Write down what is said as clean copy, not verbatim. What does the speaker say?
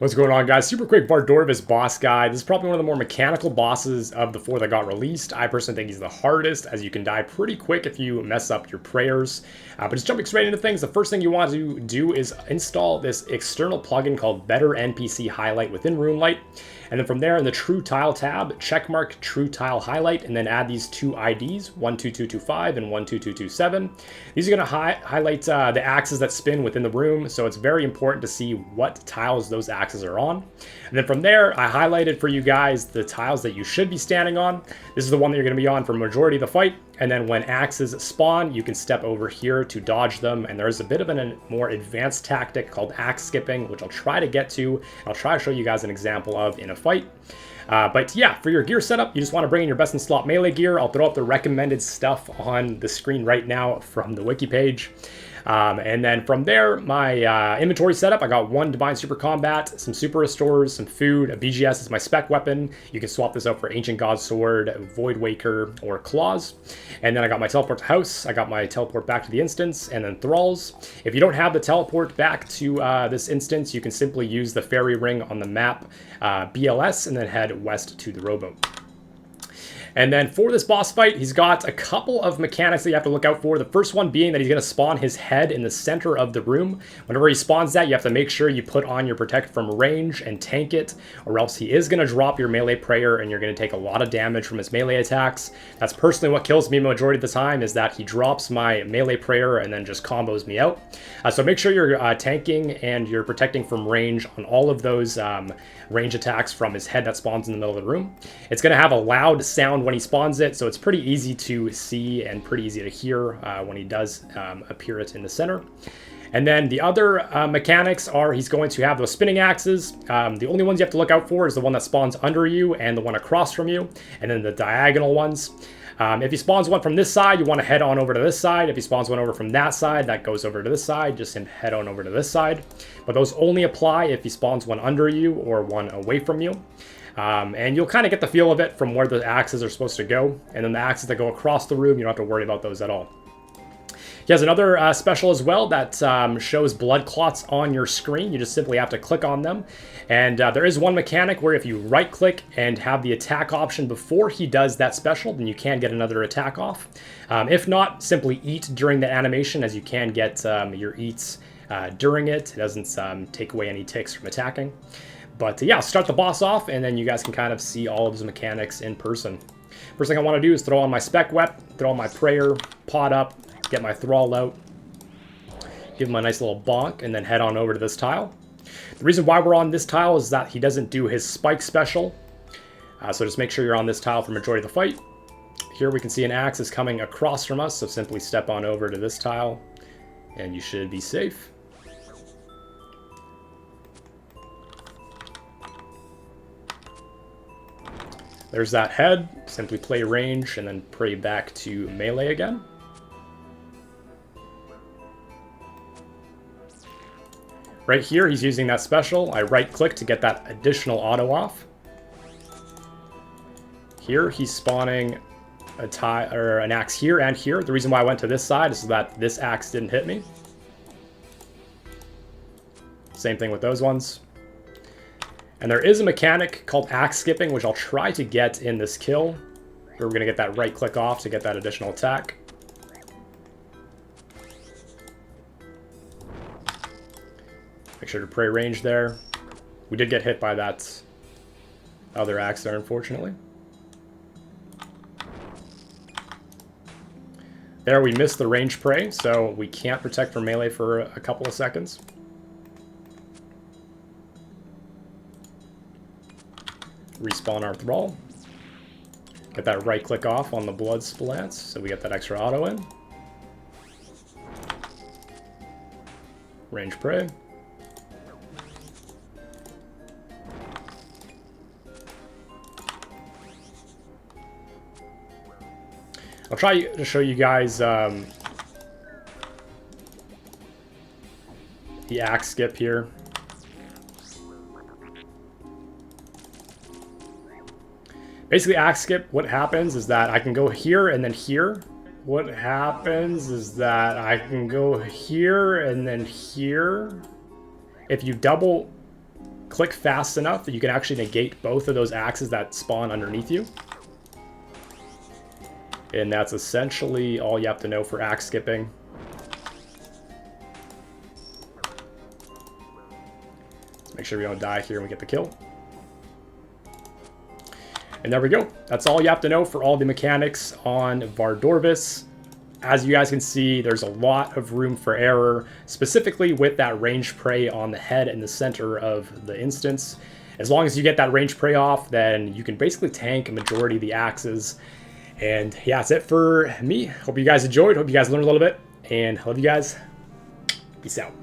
What's going on, guys? Super quick Vardorvis Boss guide. This is probably one of the more mechanical bosses of the 4 that got released. I personally think he's the hardest, as you can die pretty quick if you mess up your prayers. But just jumping straight into things, the first thing you want to do is install this external plugin called Better NPC Highlight within RuneLite. And then from there, in the True Tile tab, checkmark True Tile Highlight, and then add these two IDs, 12225 and 12227. These are going to highlight the axes that spin within the room, so it's very important to see what tiles those axes are on. And then from there, I highlighted for you guys the tiles that you should be standing on. This is the one that you're going to be on for majority of the fight. And then when axes spawn, you can step over here to dodge them. And there's a bit of a more advanced tactic called axe skipping, which I'll try to get to. I'll try to show you guys an example of in a fight. But yeah, for your gear setup, you just want to bring in your best in slot melee gear. I'll throw up the recommended stuff on the screen right now from the wiki page. And then from there, my inventory setup, I got 1 Divine Super Combat, some Super Restores, some food, a BGS is my spec weapon. You can swap this out for Ancient God Sword, Void Waker, or Claws. And then I got my teleport to house, I got my teleport back to the instance, and then Thralls. If you don't have the teleport back to this instance, you can simply use the fairy ring on the map, BLS, and then head west to the rowboat. And then for this boss fight, he's got a couple of mechanics that you have to look out for. The first one being that he's going to spawn his head in the center of the room. Whenever he spawns that, you have to make sure you put on your protect from range and tank it, or else he is going to drop your melee prayer and you're going to take a lot of damage from his melee attacks. That's personally what kills me majority of the time, is that he drops my melee prayer and then just combos me out. So make sure you're tanking and you're protecting from range on all of those range attacks from his head that spawns in the middle of the room. It's going to have a loud sound when he spawns it, so it's pretty easy to see and pretty easy to hear when he does appear it in the center. And then the other mechanics are he's going to have those spinning axes. The only ones you have to look out for is the one that spawns under you and the one across from you, and then the diagonal ones. If he spawns one from this side, you want to head on over to this side. If he spawns one over from that side, that goes over to this side. Just head on over to this side. But those only apply if he spawns one under you or one away from you. And you'll kind of get the feel of it from where the axes are supposed to go. And then the axes that go across the room, you don't have to worry about those at all. He has another special as well that shows blood clots on your screen. You just simply have to click on them. And there is one mechanic where if you right click and have the attack option before he does that special, then you can get another attack off. If not, simply eat during the animation, as you can get your eats during it. It doesn't take away any ticks from attacking. But yeah, I'll start the boss off, and then you guys can kind of see all of his mechanics in person. First thing I want to do is throw on my spec weapon, throw on my prayer, pot up, get my thrall out, give him a nice little bonk, and then head on over to this tile. The reason why we're on this tile is that he doesn't do his spike special. So just make sure you're on this tile for majority of the fight. Here we can see an axe is coming across from us, so simply step on over to this tile, and you should be safe. There's that head. Simply play range and then pray back to melee again. Right here, he's using that special. I right-click to get that additional auto off. Here, he's spawning an axe here and here. The reason why I went to this side is so that this axe didn't hit me. Same thing with those ones. And there is a mechanic called axe skipping, which I'll try to get in this kill. Here we're going to get that right click off to get that additional attack. Make sure to pray range there. We did get hit by that other axe there, unfortunately. There we missed the range pray, so we can't protect from melee for a couple of seconds. Respawn our thrall. Get that right click off on the blood splats, so we get that extra auto in. Range pray. I'll try to show you guys the axe skip here. Basically, axe skip, what happens is that I can go here and then here. What happens is that I can go here and then here. If you double click fast enough that you can actually negate both of those axes that spawn underneath you. And that's essentially all you have to know for axe skipping. Let's make sure we don't die here and we get the kill. And there we go. That's all you have to know for all the mechanics on Vardorvis. As you guys can see, there's a lot of room for error, specifically with that ranged prey on the head in the center of the instance. As long as you get that ranged prey off, then you can basically tank a majority of the axes. And yeah, that's it for me. Hope you guys enjoyed. Hope you guys learned a little bit. And love you guys. Peace out.